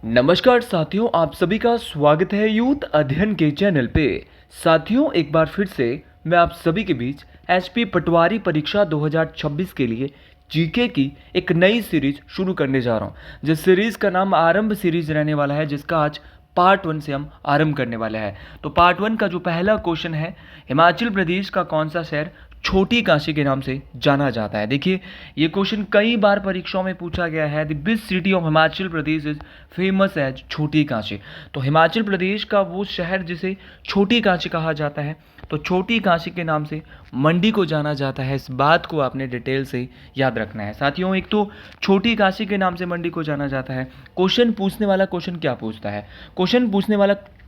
नमस्कार साथियों, आप सभी का स्वागत है यूथ अध्ययन के चैनल पे। साथियों, एक बार फिर से मैं आप सभी के बीच एचपी पटवारी परीक्षा 2026 के लिए जीके की एक नई सीरीज शुरू करने जा रहा हूं, जिस सीरीज का नाम आरंभ सीरीज रहने वाला है, जिसका आज पार्ट 1 से हम आरंभ करने वाले हैं। तो पार्ट 1 का जो पहला क्वेश्चन है, हिमाचल प्रदेश का कौन सा शहर छोटी काशी के नाम से जाना जाता है। देखिए, ये क्वेश्चन कई बार परीक्षाओं में पूछा गया है। The big city of Himachal Pradesh is famous as Chhoti Kashi. तो हिमाचल प्रदेश का वो शहर जिसे छोटी काशी कहा जाता है, तो छोटी काशी के नाम से मंडी को जाना जाता है। इस बात को आपने डिटेल से याद रखना है साथियों। एक तो छोटी काशी के नाम से मंडी को जाना जाता है। क्वेश्चन पूछने वाला क्वेश्चन क्या पूछता है?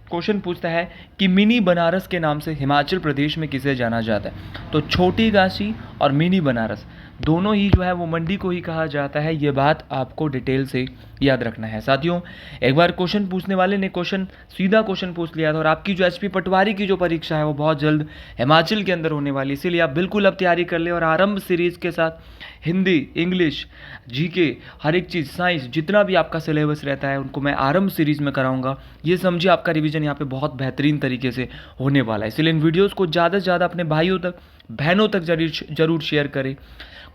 क्वेश्चन पूछता है कि मिनी बनारस के नाम से हिमाचल प्रदेश में किसे जाना जाता है। तो छोटी काशी और मिनी बनारस दोनों ही जो है वो मंडी को ही कहा जाता है। ये बात आपको डिटेल से याद रखना है साथियों। एक बार क्वेश्चन पूछने वाले ने सीधा क्वेश्चन पूछ लिया था, और आपकी जो एचपी पटवारी की जो परीक्षा है वो बहुत जल्द हिमाचल के अंदर होने वाली, इसीलिए आप बिल्कुल अब तैयारी कर ले। और आरंभ सीरीज के साथ हिंदी, इंग्लिश, जीके, हर एक चीज़, साइंस, जितना भी आपका सिलेबस रहता है उनको मैं आरंभ सीरीज में कराऊंगा। ये समझिए आपका रिवीजन यहाँ पे बहुत बेहतरीन तरीके से होने वाला है, इसलिए इन वीडियोस को ज़्यादा से ज़्यादा अपने भाइयों तक, बहनों तक जरूर शेयर करें।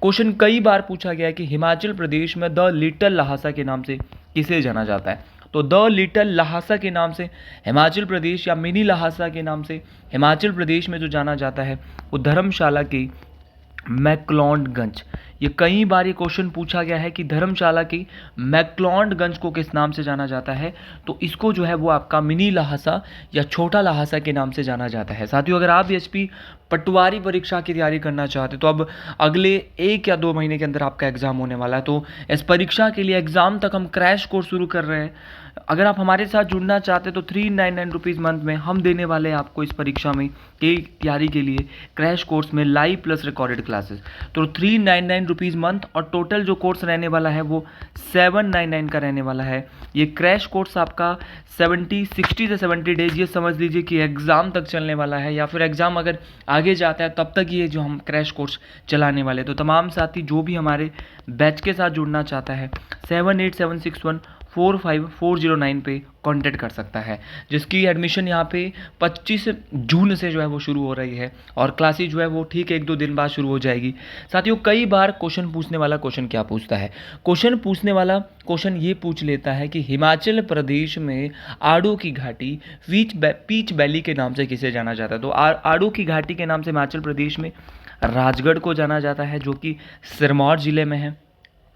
क्वेश्चन कई बार पूछा गया है कि हिमाचल प्रदेश में द लिटिल लहासा के नाम से किसे जाना जाता है। तो द लिटिल लहासा के नाम से हिमाचल प्रदेश, या मिनी लहासा के नाम से हिमाचल प्रदेश में जो जाना जाता है वो धर्मशाला की मैक्लोडगंज। ये कई बार ये क्वेश्चन पूछा गया है कि धर्मशाला की मैक्लोडगंज को किस नाम से जाना जाता है। तो इसको जो है वो आपका मिनी लहासा या छोटा लहासा के नाम से जाना जाता है साथियों। अगर आप एचपी पटवारी परीक्षा की तैयारी करना चाहते तो अब अगले 1 या 2 महीने के अंदर आपका एग्जाम होने वाला है। तो इस परीक्षा के लिए एग्जाम तक हम क्रैश कोर्स शुरू कर रहे हैं। अगर आप हमारे साथ जुड़ना चाहते तो 399 रुपीज़ मंथ में हम देने वाले हैं आपको इस परीक्षा में की तैयारी के लिए क्रैश कोर्स में लाइव प्लस रिकॉर्डेड क्लासेस। तो 399 रुपीज़ मंथ, और टोटल जो कोर्स रहने वाला है वो 799 का रहने वाला है। ये क्रैश कोर्स आपका 60 से 70 डेज, ये समझ लीजिए कि एग्ज़ाम तक चलने वाला है, या फिर एग्ज़ाम अगर आगे जाता है तब तक ये जो हम क्रैश कोर्स चलाने वाले। तो तमाम साथी जो भी हमारे बैच के साथ जुड़ना चाहता है 7876145409 पे कांटेक्ट कर सकता है, जिसकी एडमिशन यहाँ पे 25 जून से जो है वो शुरू हो रही है, और क्लासेज जो है वो ठीक 1-2 दिन बाद शुरू हो जाएगी साथियों। कई बार क्वेश्चन पूछने वाला क्वेश्चन क्या पूछता है? क्वेश्चन पूछने वाला क्वेश्चन ये पूछ लेता है कि हिमाचल प्रदेश में आड़ू की घाटी पीच वैली के नाम से किसे जाना जाता है। तो आड़ू की घाटी के नाम से हिमाचल प्रदेश में राजगढ़ को जाना जाता है, जो कि सिरमौर जिले में है।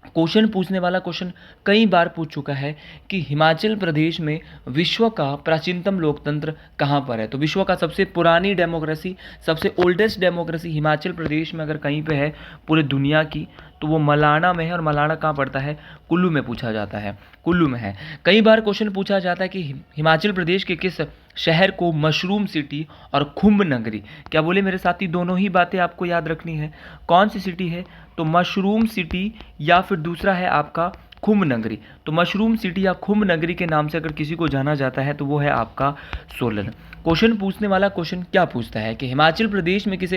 क्वेश्चन पूछने वाला क्वेश्चन कई बार पूछ चुका है कि हिमाचल प्रदेश में विश्व का प्राचीनतम लोकतंत्र कहाँ पर है। तो विश्व का सबसे पुरानी डेमोक्रेसी, सबसे ओल्डेस्ट डेमोक्रेसी हिमाचल प्रदेश में अगर कहीं पे है पूरे दुनिया की, तो वो मलाना में है। और मलाना कहाँ पड़ता है? कुल्लू में पूछा जाता है, कुल्लू में है। कई बार क्वेश्चन पूछा जाता है कि हिमाचल प्रदेश के किस शहर को मशरूम सिटी और खुम्ब नगरी, क्या बोले मेरे साथी, दोनों ही बातें आपको याद रखनी है। कौन सी सिटी है? तो मशरूम सिटी, या फिर दूसरा है आपका खुम्ब नगरी। तो मशरूम सिटी या खुम्ब नगरी के नाम से अगर किसी को जाना जाता है तो वो है आपका सोलन। क्वेश्चन पूछने वाला क्वेश्चन क्या पूछता है कि हिमाचल प्रदेश में किस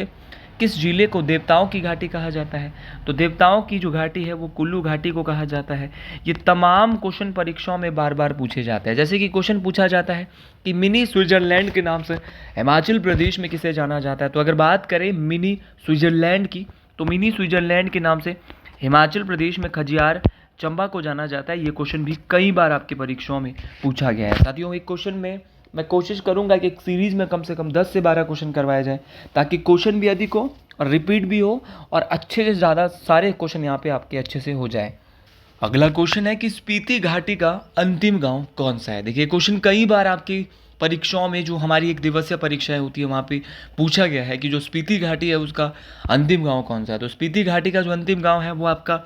जिले को देवताओं की घाटी कहा जाता है। तो देवताओं की जो घाटी है वो कुल्लू घाटी को कहा जाता है। ये तमाम क्वेश्चन परीक्षाओं में बार बार पूछे जाते हैं। जैसे कि क्वेश्चन पूछा जाता है कि मिनी स्विट्जरलैंड के नाम से हिमाचल प्रदेश में किसे जाना जाता है। तो अगर बात करें मिनी स्विट्जरलैंड की, तो मिनी स्विट्जरलैंड के नाम से हिमाचल प्रदेश में खजियार, चंबा को जाना जाता है। ये क्वेश्चन भी कई बार आपकी परीक्षाओं में पूछा गया है साथियों। एक क्वेश्चन में मैं कोशिश करूंगा कि एक सीरीज में कम से कम 10 से 12 क्वेश्चन करवाए जाएं, ताकि क्वेश्चन भी अधिक हो और रिपीट भी हो, और अच्छे से ज़्यादा सारे क्वेश्चन यहाँ पे आपके अच्छे से हो जाए। अगला क्वेश्चन है कि स्पीति घाटी का अंतिम गांव कौन सा है। देखिए, क्वेश्चन कई बार आपकी परीक्षाओं में, जो हमारी एक दिवसीय परीक्षाएं होती है वहाँ पे पूछा गया है कि जो स्पीति घाटी है उसका अंतिम गांव कौन सा है। तो स्पीति घाटी का जो अंतिम गांव है वो आपका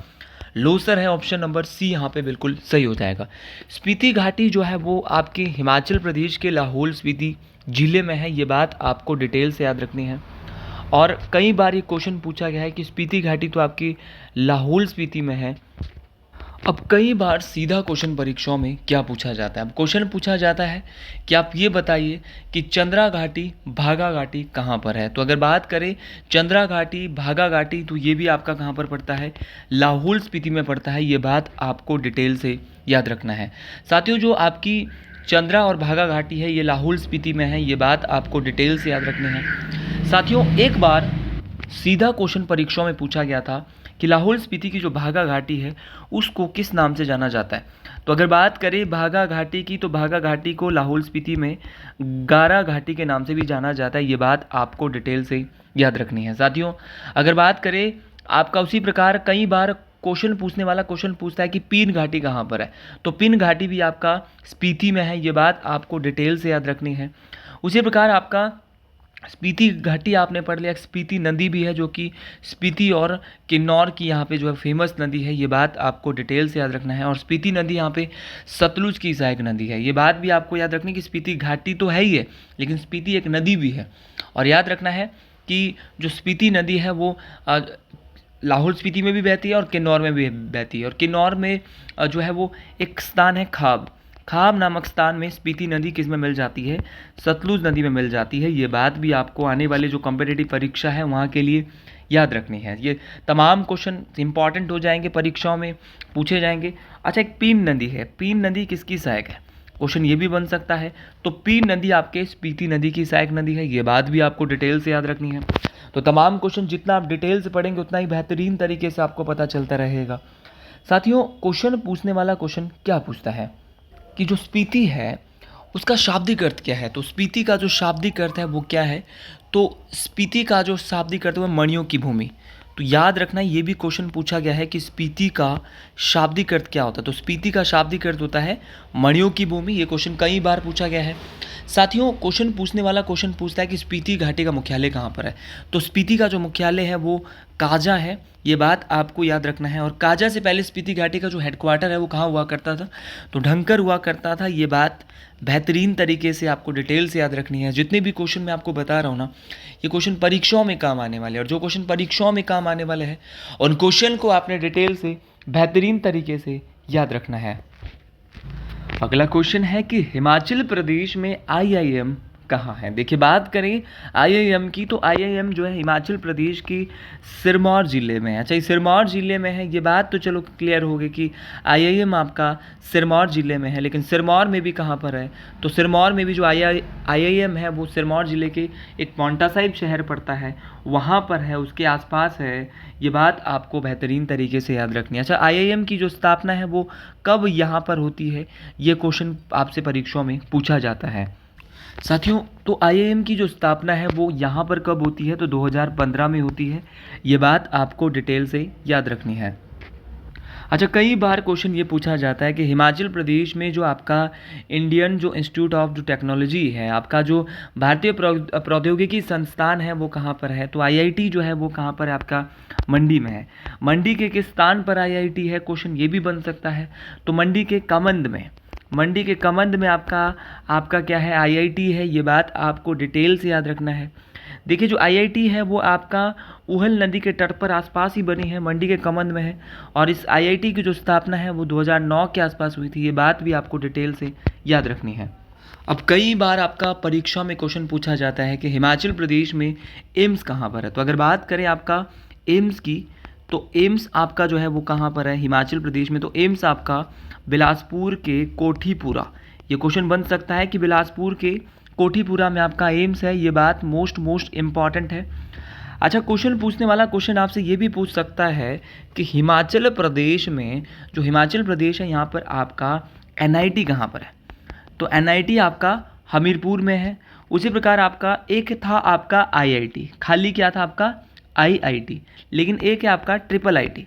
लोसर है। ऑप्शन नंबर सी यहाँ पे बिल्कुल सही हो जाएगा। स्पीति घाटी जो है वो आपके हिमाचल प्रदेश के लाहौल स्पीति जिले में है। ये बात आपको डिटेल से याद रखनी है। और कई बार ये क्वेश्चन पूछा गया है कि स्पीति घाटी तो आपकी लाहौल स्पीति में है, अब कई बार सीधा क्वेश्चन परीक्षाओं में क्या पूछा जाता है। अब क्वेश्चन पूछा जाता है कि आप ये बताइए कि चंद्रा घाटी भागा घाटी कहाँ पर है। तो अगर बात करें चंद्रा घाटी भागा घाटी, तो ये भी आपका कहाँ पर पड़ता है, लाहौल स्पीति में पड़ता है। ये बात आपको डिटेल से याद रखना है। साथियों, जो आपकी चंद्रा और भागा घाटी है ये लाहौल स्पीति में है, ये बात आपको डिटेल से याद रखनी है। साथियों, एक बार सीधा क्वेश्चन परीक्षाओं में पूछा गया था कि लाहौल स्पीति की जो भागा घाटी है उसको किस नाम से जाना जाता है। तो अगर बात करें भागा घाटी की, तो भागा घाटी को लाहौल स्पीति में गारा घाटी के नाम से भी जाना जाता है। ये बात आपको डिटेल से याद रखनी है। साथियों, अगर बात करें आपका उसी प्रकार कई बार क्वेश्चन पूछने वाला क्वेश्चन पूछता है कि पीन घाटी कहाँ पर है। तो पीन घाटी भी आपका स्पीति में है, ये बात आपको डिटेल से याद रखनी है। उसी प्रकार आपका स्पीति घाटी आपने पढ़ लिया, स्पीति नदी भी है जो कि स्पीति और किन्नौर की यहाँ पे जो है फेमस नदी है, ये बात आपको डिटेल से याद रखना है। और स्पीति नदी यहाँ पे सतलुज की सहायक नदी है, ये बात भी आपको याद रखनी कि स्पीति घाटी तो है ही है लेकिन स्पीति एक नदी भी है। और याद रखना है कि जो स्पीति नदी है वो लाहौल स्पीति में भी बहती है और किन्नौर में भी बहती है। और किन्नौर में जो है वो एक स्थान है खाब, खाब नामक स्थान में स्पीति नदी किस में मिल जाती है, सतलुज नदी में मिल जाती है। ये बात भी आपको आने वाले जो कॉम्पिटिटिव परीक्षा है वहाँ के लिए याद रखनी है। ये तमाम क्वेश्चन इंपॉर्टेंट हो जाएंगे, परीक्षाओं में पूछे जाएंगे। अच्छा, एक पीन नदी है, पीन नदी किसकी सहायक है, क्वेश्चन ये भी बन सकता है। तो पीन नदी आपके स्पीति नदी की सहायक नदी है, ये बात भी आपको डिटेल से याद रखनी है। तो तमाम क्वेश्चन जितना आप डिटेल से पढ़ेंगे उतना ही बेहतरीन तरीके से आपको पता चलता रहेगा। साथियों, क्वेश्चन पूछने वाला क्वेश्चन क्या पूछता है कि जो स्पीति है उसका शाब्दिक अर्थ क्या है। तो स्पीति का जो शाब्दिक अर्थ है वो क्या है, तो स्पीति का जो शाब्दिक अर्थ है वो मणियों की भूमि। तो याद रखना, ये भी क्वेश्चन पूछा गया है कि स्पीति का शाब्दिक अर्थ क्या होता है। तो स्पीति का शाब्दिक अर्थ होता है मणियों की भूमि। ये क्वेश्चन कई बार पूछा गया है। साथियों, क्वेश्चन पूछने वाला क्वेश्चन पूछता है कि स्पीति घाटी का मुख्यालय कहाँ पर है। तो स्पीति का जो मुख्यालय है वो काजा है, ये बात आपको याद रखना है। और काजा से पहले स्पीति घाटी का जो हेडक्वार्टर है वो कहाँ हुआ करता था, तो ढंकर हुआ करता था। ये बात बेहतरीन तरीके से आपको डिटेल से याद रखनी है। जितने भी क्वेश्चन मैं आपको बता रहा हूँ ना, ये क्वेश्चन परीक्षाओं में काम आने वाले हैं। और जो क्वेश्चन परीक्षाओं में काम आने वाले हैं उन क्वेश्चन को आपने डिटेल से बेहतरीन तरीके से याद रखना है। अगला क्वेश्चन है कि हिमाचल प्रदेश में आईआईएम कहाँ है। देखिए, बात करें आईआईएम की, तो आईआईएम जो है हिमाचल प्रदेश की सिरमौर ज़िले में है। अच्छा, ये सिरमौर ज़िले में है, ये बात तो चलो क्लियर हो गई कि आईआईएम आपका सिरमौर ज़िले में है। लेकिन सिरमौर में भी कहाँ पर है, तो सिरमौर में भी जो आईआईएम है वो सिरमौर ज़िले के एक पांवटा साहिब शहर पड़ता है, वहाँ पर है, उसके आसपास है। ये बात आपको बेहतरीन तरीके से याद रखनी है। अच्छा, आईआईएम की जो स्थापना है वो कब यहाँ पर होती है, ये क्वेश्चन आपसे परीक्षाओं में पूछा जाता है। साथियों, तो आईआईएम की जो स्थापना है वो यहाँ पर कब होती है, तो 2015 में होती है। ये बात आपको डिटेल से याद रखनी है। अच्छा, कई बार क्वेश्चन ये पूछा जाता है कि हिमाचल प्रदेश में जो आपका इंडियन जो इंस्टीट्यूट ऑफ जो टेक्नोलॉजी है, आपका जो भारतीय प्रौद्योगिकी संस्थान है वो कहाँ पर है। तो आईआईटी जो है वो कहाँ पर है, आपका मंडी में है। मंडी के किस स्थान पर आईआईटी है, क्वेश्चन ये भी बन सकता है। तो मंडी के कमंद में, मंडी के कमंद में आपका क्या है, आईआईटी है। ये बात आपको डिटेल से याद रखना है। देखिए, जो आईआईटी है वो आपका उहल नदी के तट पर आसपास ही बनी है, मंडी के कमंद में है। और इस आईआईटी की जो स्थापना है वो 2009 के आसपास हुई थी। ये बात भी आपको डिटेल से याद रखनी है। अब कई बार आपका परीक्षा में क्वेश्चन पूछा जाता है कि हिमाचल प्रदेश में एम्स कहाँ पर है। तो अगर बात करें आपका एम्स की, तो एम्स आपका जो है वो कहाँ पर है हिमाचल प्रदेश में। तो एम्स आपका बिलासपुर के कोठीपुरा। ये क्वेश्चन बन सकता है कि बिलासपुर के कोठीपुरा में आपका एम्स है। ये बात मोस्ट इम्पॉर्टेंट है। अच्छा, क्वेश्चन पूछने वाला क्वेश्चन आपसे ये भी पूछ सकता है कि हिमाचल प्रदेश में, जो हिमाचल प्रदेश है यहाँ पर आपका एनआईटी कहाँ पर है। तो एनआईटी आपका हमीरपुर में है। उसी प्रकार आपका एक था आपका आईआईटी, खाली क्या था आपका आईआईटी, लेकिन एक है आपका ट्रिपल आईटी,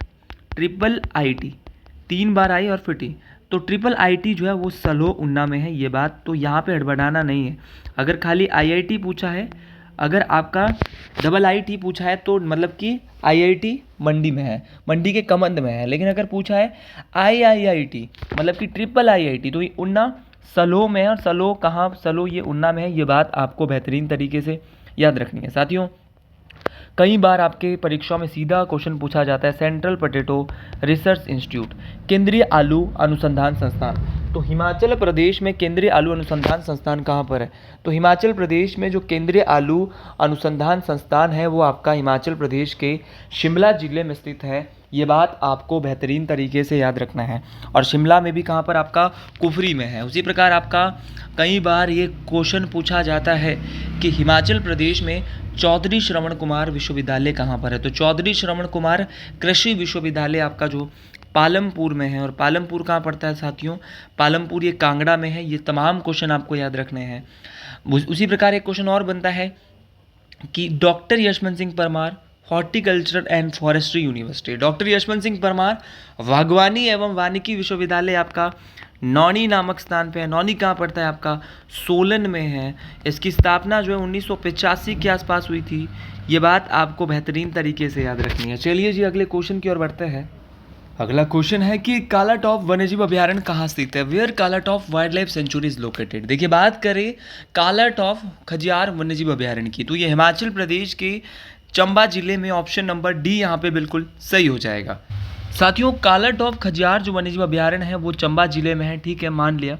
3 बार आई और फिर टी। तो ट्रिपल आईटी जो है वो सलो उन्ना में है। ये बात तो यहाँ पे हड़बड़ाना नहीं है। अगर खाली आईआईटी पूछा है, अगर आपका डबल आईटी पूछा है तो मतलब कि आईआईटी मंडी में है, मंडी के कमंद में है। लेकिन अगर पूछा है आईआईटी मतलब कि ट्रिपल आईआईटी, तो ये उन्ना सलो में है। और सलो कहाँ, सलो ये उन्ना में है। ये बात आपको बेहतरीन तरीके से याद रखनी है। साथियों, कई बार आपके परीक्षा में सीधा क्वेश्चन पूछा जाता है, सेंट्रल पोटैटो रिसर्च इंस्टीट्यूट, केंद्रीय आलू अनुसंधान संस्थान। तो हिमाचल प्रदेश में केंद्रीय आलू अनुसंधान संस्थान कहाँ पर है? तो हिमाचल प्रदेश में जो केंद्रीय आलू अनुसंधान संस्थान है वो आपका हिमाचल प्रदेश के शिमला जिले में स्थित है। ये बात आपको बेहतरीन तरीके से याद रखना है। और शिमला में भी कहाँ पर? आपका कुफरी में है। उसी प्रकार आपका कई बार ये क्वेश्चन पूछा जाता है कि हिमाचल प्रदेश में चौधरी श्रवण कुमार विश्वविद्यालय कहाँ पर है? तो चौधरी श्रवण कुमार कृषि विश्वविद्यालय आपका जो पालमपुर में है। और पालमपुर कहाँ पड़ता है साथियों? पालमपुर ये कांगड़ा में है। ये तमाम क्वेश्चन आपको याद रखने हैं। उसी प्रकार एक क्वेश्चन और बनता है कि doctor Yashwant Singh Parmar horticulture and forestry university, doctor Yashwant Singh Parmar बागवानी एवं वानिकी विश्वविद्यालय आपका नौनी नामक स्थान पे है। नौनी कहाँ पड़ता है? आपका सोलन में है। इसकी स्थापना जो है 1985 के आसपास हुई थी। ये बात आपको बेहतरीन तरीके से याद रखनी है। चलिए जी अगले क्वेश्चन की ओर बढ़ते हैं। अगला क्वेश्चन है कि कालाटॉप वन्यजीव अभयारण्य कहाँ स्थित है? Where Kalatop wild life sanctuary is located. देखिए बात करें कालाटॉप खजियार वन्यजीव अभयारण्य की तो ये हिमाचल प्रदेश के चंबा जिले में, ऑप्शन नंबर डी यहाँ पे बिल्कुल सही हो जाएगा। साथियों कालाटॉप खजियार जो वन्यजीव अभयारण्य है वो चंबा जिले में है, ठीक है, मान लिया।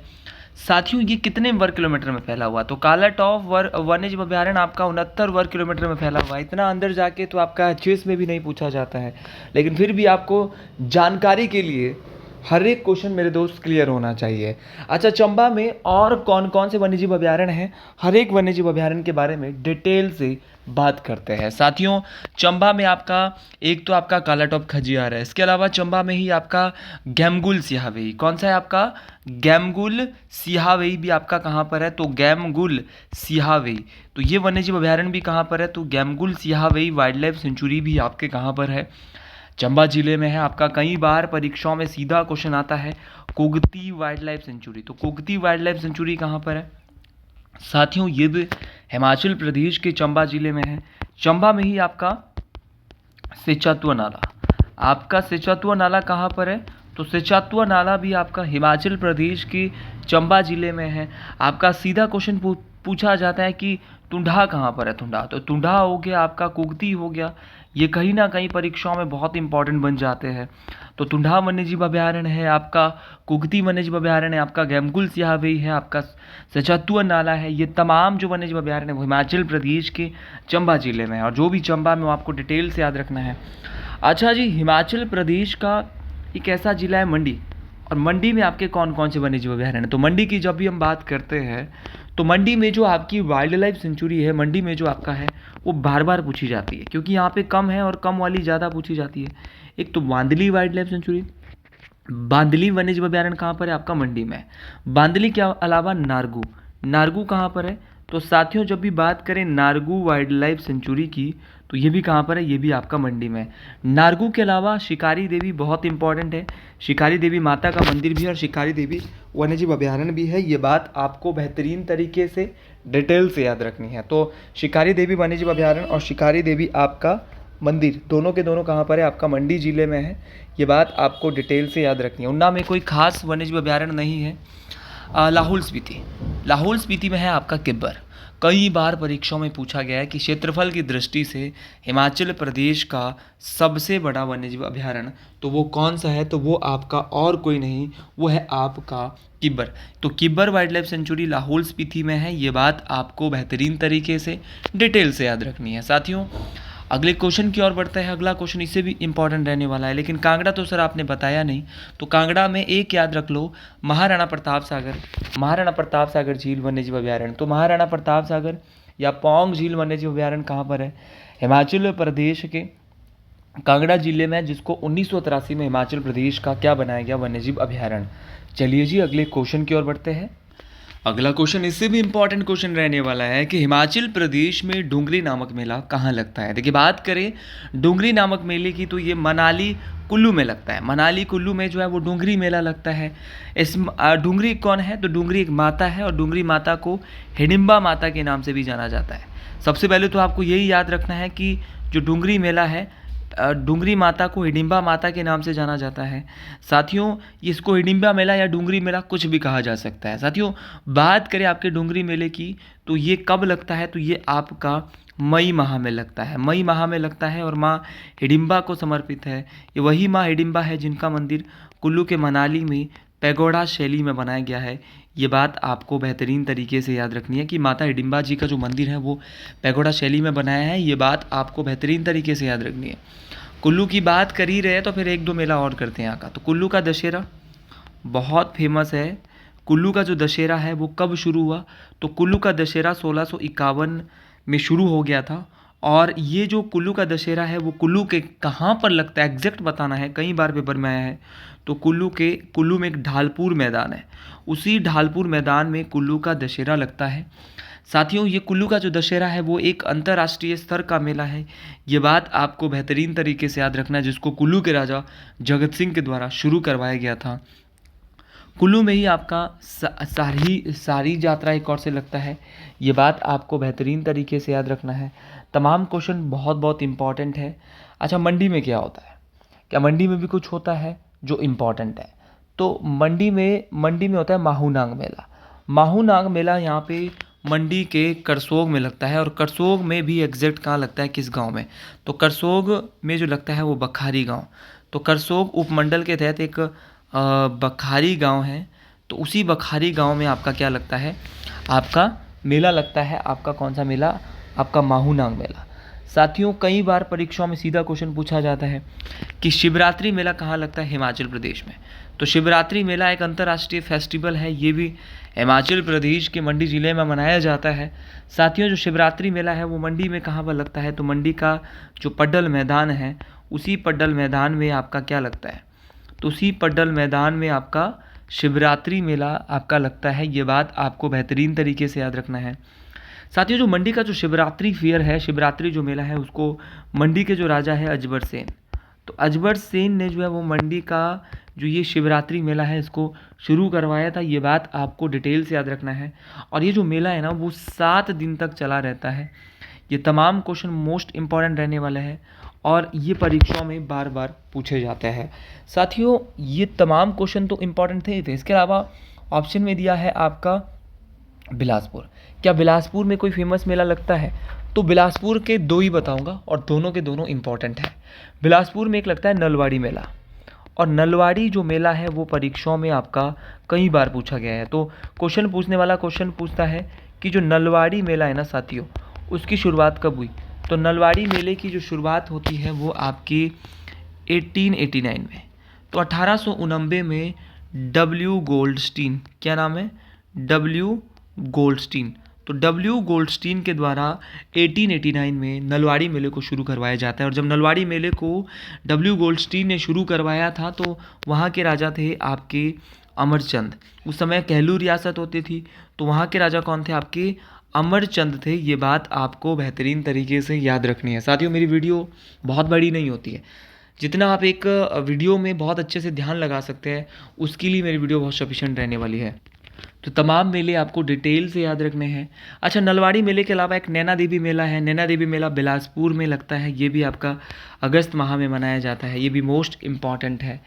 साथियों ये कितने वर्ग किलोमीटर में फैला हुआ? तो कालाटॉप वन्यजीव अभयारण्य आपका 69 वर्ग किलोमीटर में फैला हुआ है। इतना अंदर जाके तो आपका एचएस में भी नहीं पूछा जाता है, लेकिन फिर भी आपको जानकारी के लिए हर एक क्वेश्चन मेरे दोस्त क्लियर होना चाहिए। अच्छा, चंबा में और कौन कौन से वन्यजीव अभयारण्य हैं? हर एक वन्यजीव अभयारण्य के बारे में डिटेल से बात करते हैं। साथियों चंबा में आपका एक तो आपका कालाटॉप खजियार है, इसके अलावा चंबा में ही आपका गैमगुल सिहावई, कौन सा है आपका? गैमगुल सिहावई भी आपका कहाँ पर है? तो गैमगुल सिहावई, तो ये वन्यजीव अभयारण्य भी कहाँ पर है? तो गैमगुल सिहावई वाइल्ड लाइफ सेंचुरी भी आपके कहाँ पर है? चंबा जिले में है। आपका कई बार परीक्षाओं में सीधा क्वेश्चन आता है कुगती वाइल्ड लाइफ सेंचुरी, तो कुगती वाइल्ड लाइफ सेंचुरी कहाँ पर है? साथियों ये भी हिमाचल प्रदेश के चंबा जिले में है। चंबा में ही आपका सेचातुआ नाला, आपका सेचातुआ नाला कहाँ पर है? तो सेचातुआ नाला भी आपका हिमाचल प्रदेश के चंबा जिले में है। आपका सीधा क्वेश्चन पूछा जाता है कि तुंडा कहाँ पर है? तुंडा, तो तुंडा हो गया आपका, कुगती हो गया, ये कहीं ना कहीं परीक्षाओं में बहुत इंपॉर्टेंट बन जाते हैं। तो तुंडा वन्यजीव अभयारण्य है, आपका कुगती वन्यजीव अभयारण्य है, आपका गैमगुल सिहावई है, आपका सेचातुआ नाला है। ये तमाम जो वन्यजीव अभयारण्य है वो हिमाचल प्रदेश के चंबा जिले में है। और जो भी चंबा में वो आपको डिटेल से याद रखना है। अच्छा जी, हिमाचल प्रदेश का एक ऐसा जिला है मंडी, और मंडी में आपके कौन कौन से वन्यजीव अभयारण्य? तो मंडी की जब भी हम बात करते हैं तो मंडी में जो आपकी वाइल्ड लाइफ सेंचुरी है, मंडी में जो आपका है वो बार बार पूछी जाती है, क्योंकि यहाँ पे कम है और कम वाली ज़्यादा पूछी जाती है। एक तो बांदली वाइल्ड लाइफ सेंचुरी, बांदली वन्यजीव अभयारण्य कहाँ पर है? आपका मंडी में है। बांदली के अलावा नारगू, नारगू कहाँ पर है? तो साथियों जब भी बात करें नारगू वाइल्ड लाइफ सेंचुरी की तो ये भी कहाँ पर है? ये भी आपका मंडी में है। नारगू के अलावा शिकारी देवी बहुत इंपॉर्टेंट है, शिकारी देवी माता का मंदिर भी है और शिकारी देवी वन्यजीव अभयारण्य भी है। ये बात आपको बेहतरीन तरीके से डिटेल से याद रखनी है। तो शिकारी देवी वन्यजीव अभयारण्य और शिकारी देवी आपका मंदिर दोनों के दोनों कहाँ पर है? आपका मंडी जिले में है। ये बात आपको डिटेल से याद रखनी है। उन्ना में कोई खास वन्यजीव अभयारण्य नहीं है। लाहौल स्पीति, लाहौल स्पीति में है आपका किब्बर। कई बार परीक्षाओं में पूछा गया है कि क्षेत्रफल की दृष्टि से हिमाचल प्रदेश का सबसे बड़ा वन्यजीव अभयारण्य तो वो कौन सा है? तो वो आपका और कोई नहीं, वो है आपका किब्बर। तो Kibber wild life century Lahaul Spiti में है। ये बात आपको बेहतरीन तरीके से डिटेल से याद रखनी है। साथियों अगले क्वेश्चन की ओर बढ़ते हैं। अगला क्वेश्चन इससे भी इंपॉर्टेंट रहने वाला है, लेकिन कांगड़ा तो सर आपने बताया नहीं। तो कांगड़ा में एक याद रख लो, महाराणा प्रताप सागर, महाराणा प्रताप सागर झील वन्यजीव अभयारण्य। तो महाराणा प्रताप सागर या पौंग झील वन्यजीव अभयारण्य कहाँ पर है? हिमाचल प्रदेश के कांगड़ा जिले में, जिसको 1983 में हिमाचल प्रदेश का क्या बनाया गया? वन्यजीव अभयारण्य। चलिए जी अगले क्वेश्चन की ओर बढ़ते हैं। अगला क्वेश्चन इससे भी इंपॉर्टेंट क्वेश्चन रहने वाला है कि हिमाचल प्रदेश में डुंगरी नामक मेला कहाँ लगता है? देखिए बात करें डुंगरी नामक मेले की तो ये मनाली कुल्लू में लगता है। मनाली कुल्लू में जो है वो डुंगरी मेला लगता है। इस डुंगरी कौन है? तो डुंगरी एक माता है और डुंगरी माता को हिडिंबा माता के नाम से भी जाना जाता है। सबसे पहले तो आपको यही याद रखना है कि जो डुंगरी मेला है, डुंगरी माता को हिडिंबा माता के नाम से जाना जाता है। साथियों इसको हिडिंबा मेला या डुंगरी मेला कुछ भी कहा जा सकता है। साथियों बात करें आपके डुंगरी मेले की तो ये कब लगता है? तो ये आपका मई माह में लगता है, मई माह में लगता है और माँ हिडिंबा को समर्पित है। ये वही माँ हिडिंबा है जिनका मंदिर कुल्लू के मनाली में पैगोडा शैली में बनाया गया है। ये बात आपको बेहतरीन तरीके से याद रखनी है कि माता हिडिंबा जी का जो मंदिर है वो पैगोडा शैली में बनाया है। ये बात आपको बेहतरीन तरीके से याद रखनी है। कुल्लू की बात कर ही रहे हैं तो फिर एक दो मेला और करते हैं यहाँ का। तो कुल्लू का दशहरा बहुत फेमस है। कुल्लू का जो दशहरा है वो कब शुरू हुआ? तो कुल्लू का दशहरा 1651 में शुरू हो गया था। और ये जो कुल्लू का दशहरा है वो कुल्लू के कहाँ पर लगता है एग्जैक्ट बताना है, कई बार पेपर में आया है। तो कुल्लू में एक ढालपुर मैदान है, उसी ढालपुर मैदान में कुल्लू का दशहरा लगता है। साथियों, ये कुल्लू का जो दशहरा है वो एक अंतर्राष्ट्रीय स्तर का मेला है। ये बात आपको बेहतरीन तरीके से याद रखना है, जिसको कुल्लू के राजा जगत सिंह के द्वारा शुरू करवाया गया था। कुल्लू में ही आपका सारी यात्रा एक और से लगता है। ये बात आपको बेहतरीन तरीके से याद रखना है। तमाम क्वेश्चन बहुत बहुत इंपॉर्टेंट है। अच्छा, मंडी में क्या होता है? क्या मंडी में भी कुछ होता है जो इम्पॉर्टेंट है? तो मंडी में होता है माहूनांग मेला। माहूनांग मेला यहाँ पे मंडी के करसोग में लगता है। और करसोग में भी एग्जैक्ट कहाँ लगता है, किस गांव में? तो करसोग में जो लगता है वो बखारी गांव। तो करसोग उपमंडल के तहत एक बखारी गांव है। तो उसी बखारी गांव में आपका क्या लगता है, आपका मेला लगता है। आपका कौन सा मेला? आपका माहूनांग मेला। साथियों, कई बार परीक्षाओं में सीधा क्वेश्चन पूछा जाता है कि शिवरात्रि मेला कहाँ लगता है? हिमाचल प्रदेश में। तो शिवरात्रि मेला एक अंतर्राष्ट्रीय फेस्टिवल है, ये भी हिमाचल प्रदेश के मंडी ज़िले में मनाया जाता है। साथियों, जो शिवरात्रि मेला है वो मंडी में कहाँ पर लगता है? तो मंडी का जो पड्डल मैदान है, उसी पड्डल मैदान में आपका क्या लगता है? तो उसी पड्डल मैदान में आपका शिवरात्रि मेला आपका लगता है। ये बात आपको बेहतरीन तरीके से याद रखना है। साथियों, जो मंडी का जो शिवरात्रि फेयर है, शिवरात्रि जो मेला है, उसको मंडी के जो राजा है अजबर सेन, तो अजबर सेन ने जो है वो मंडी का जो ये शिवरात्रि मेला है इसको शुरू करवाया था। ये बात आपको डिटेल से याद रखना है। और ये जो मेला है ना वो 7 दिन तक चला रहता है। ये तमाम क्वेश्चन मोस्ट इम्पॉर्टेंट रहने वाले हैं और ये परीक्षाओं में बार बार पूछे जाते हैं। साथियों, ये तमाम क्वेश्चन तो इम्पॉर्टेंट थे। इसके अलावा ऑप्शन में दिया है आपका बिलासपुर। क्या बिलासपुर में कोई फेमस मेला लगता है? तो बिलासपुर के दो ही बताऊंगा और दोनों के दोनों इम्पॉर्टेंट है। बिलासपुर में एक लगता है नलवाड़ी मेला। और नलवाड़ी जो मेला है वो परीक्षाओं में आपका कई बार पूछा गया है। तो क्वेश्चन पूछने वाला क्वेश्चन पूछता है कि जो नलवाड़ी मेला है ना साथियों, उसकी शुरुआत कब हुई? तो नलवाड़ी मेले की जो शुरुआत होती है वो आपकी 1889 में। तो 1889 में डब्ल्यू गोल्डस्टीन, क्या नाम है? W Goldstein. तो डब्ल्यू गोल्डस्टीन के द्वारा 1889 में नलवाड़ी मेले को शुरू करवाया जाता है। और जब नलवाड़ी मेले को डब्ल्यू गोल्डस्टीन ने शुरू करवाया था तो वहाँ के राजा थे आपके अमरचंद। उस समय कहलू रियासत होती थी, तो वहाँ के राजा कौन थे? आपके अमरचंद थे। ये बात आपको बेहतरीन तरीके से याद रखनी है। साथियों, मेरी वीडियो बहुत बड़ी नहीं होती है। जितना आप एक वीडियो में बहुत अच्छे से ध्यान लगा सकते हैं, उसके लिए मेरी वीडियो बहुत सफिशिएंट रहने वाली है। तो तमाम मेले आपको डिटेल से याद रखने हैं। अच्छा, नलवाड़ी मेले के अलावा एक नैना देवी मेला है। नैना देवी मेला बिलासपुर में लगता है। ये भी आपका अगस्त माह में मनाया जाता है। ये भी मोस्ट इम्पॉर्टेंट है।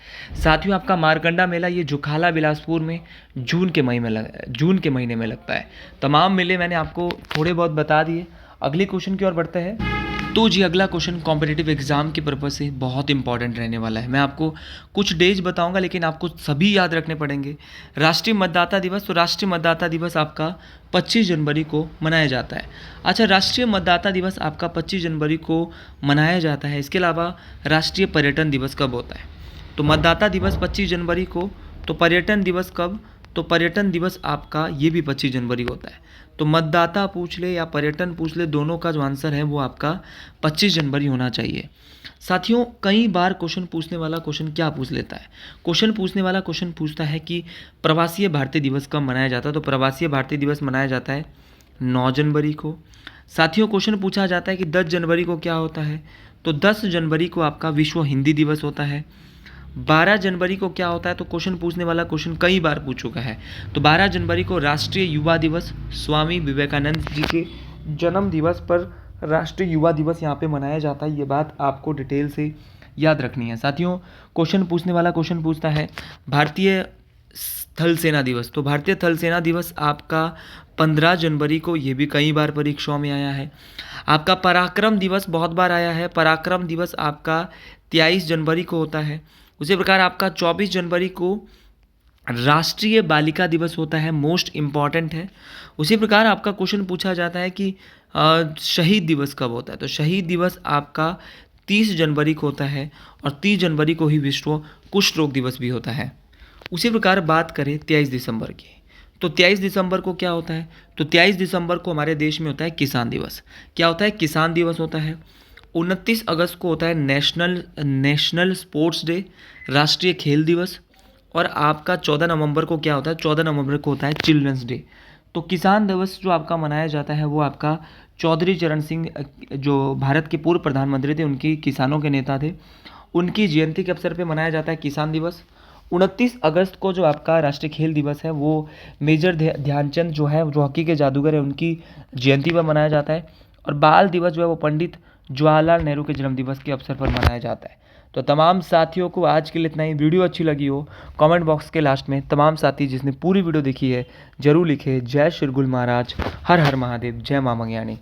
साथियों, आपका मारकंडा मेला ये जुखाला बिलासपुर में जून के महीने में लगता है। तमाम मेले मैंने आपको थोड़े बहुत बता दिए। अगले क्वेश्चन की ओर बढ़ते हैं। तो जी, अगला क्वेश्चन कॉम्पिटिटिव एग्जाम के पर्पज़ से बहुत इंपॉर्टेंट रहने वाला है। मैं आपको कुछ डेज बताऊंगा लेकिन आपको सभी याद रखने पड़ेंगे। राष्ट्रीय मतदाता दिवस, तो राष्ट्रीय मतदाता दिवस आपका 25 जनवरी को मनाया जाता है। अच्छा, राष्ट्रीय मतदाता दिवस आपका 25 जनवरी को मनाया जाता है। इसके अलावा राष्ट्रीय पर्यटन दिवस कब होता है? तो मतदाता दिवस 25 जनवरी को, तो पर्यटन दिवस कब? तो पर्यटन दिवस आपका ये भी 25 जनवरी होता है। तो मतदाता पूछ ले या पर्यटन पूछ ले, दोनों का जो आंसर है वो आपका 25 जनवरी होना चाहिए। साथियों, कई बार क्वेश्चन पूछने वाला क्वेश्चन क्या पूछ लेता है? क्वेश्चन पूछने वाला क्वेश्चन पूछता है कि प्रवासीय भारतीय दिवस कब मनाया जाता है? तो प्रवासीय भारतीय दिवस मनाया जाता है 9 जनवरी को। साथियों, क्वेश्चन पूछा जाता है कि 10 जनवरी को क्या होता है? तो 10 जनवरी को आपका विश्व हिंदी दिवस होता है। 12 जनवरी को क्या होता है? तो क्वेश्चन पूछने वाला क्वेश्चन कई बार पूछ चुका है। तो 12 जनवरी को राष्ट्रीय युवा दिवस, स्वामी विवेकानंद जी के जन्म दिवस पर राष्ट्रीय युवा दिवस यहाँ पे मनाया जाता है। ये बात आपको डिटेल से याद रखनी है। साथियों, क्वेश्चन पूछने वाला क्वेश्चन पूछता है भारतीय थल सेना दिवस, तो भारतीय थल सेना दिवस आपका 15 जनवरी को, ये भी कई बार परीक्षाओं में आया है। आपका पराक्रम दिवस बहुत बार आया है, पराक्रम दिवस आपका 23 जनवरी को होता है। उसी प्रकार आपका 24 जनवरी को राष्ट्रीय बालिका दिवस होता है, मोस्ट इम्पॉर्टेंट है। उसी प्रकार आपका क्वेश्चन पूछा जाता है कि शहीद दिवस कब होता है, तो शहीद दिवस आपका 30 जनवरी को होता है और 30 जनवरी को ही विश्व कुष्ठ रोग दिवस भी होता है। उसी प्रकार बात करें 23 दिसंबर की, तो 23 दिसंबर को क्या होता है, तो 23 दिसंबर को हमारे देश में होता है किसान दिवस। क्या होता है, किसान दिवस होता है। 29 अगस्त को होता है नेशनल स्पोर्ट्स डे, राष्ट्रीय खेल दिवस। और आपका 14 नवंबर को क्या होता है, 14 नवंबर को होता है चिल्ड्रंस डे। तो किसान दिवस जो आपका मनाया जाता है वो आपका चौधरी चरण सिंह, जो भारत के पूर्व प्रधानमंत्री थे, उनकी किसानों के नेता थे, उनकी जयंती के अवसर पे मनाया जाता है किसान दिवस। 29 अगस्त को जो आपका राष्ट्रीय खेल दिवस है वो मेजर ध्यानचंद जो है, जो हॉकी के जादूगर है, उनकी जयंती पर मनाया जाता है। और बाल दिवस जो है वो पंडित जवाहरलाल नेहरू के जन्म दिवस के अवसर पर मनाया जाता है। तो तमाम साथियों को आज के लिए इतना ही। वीडियो अच्छी लगी हो, कमेंट बॉक्स के लास्ट में तमाम साथी जिसने पूरी वीडियो देखी है ज़रूर लिखे जय श्री गुरु महाराज, हर हर महादेव, जय मां मंगयाणी।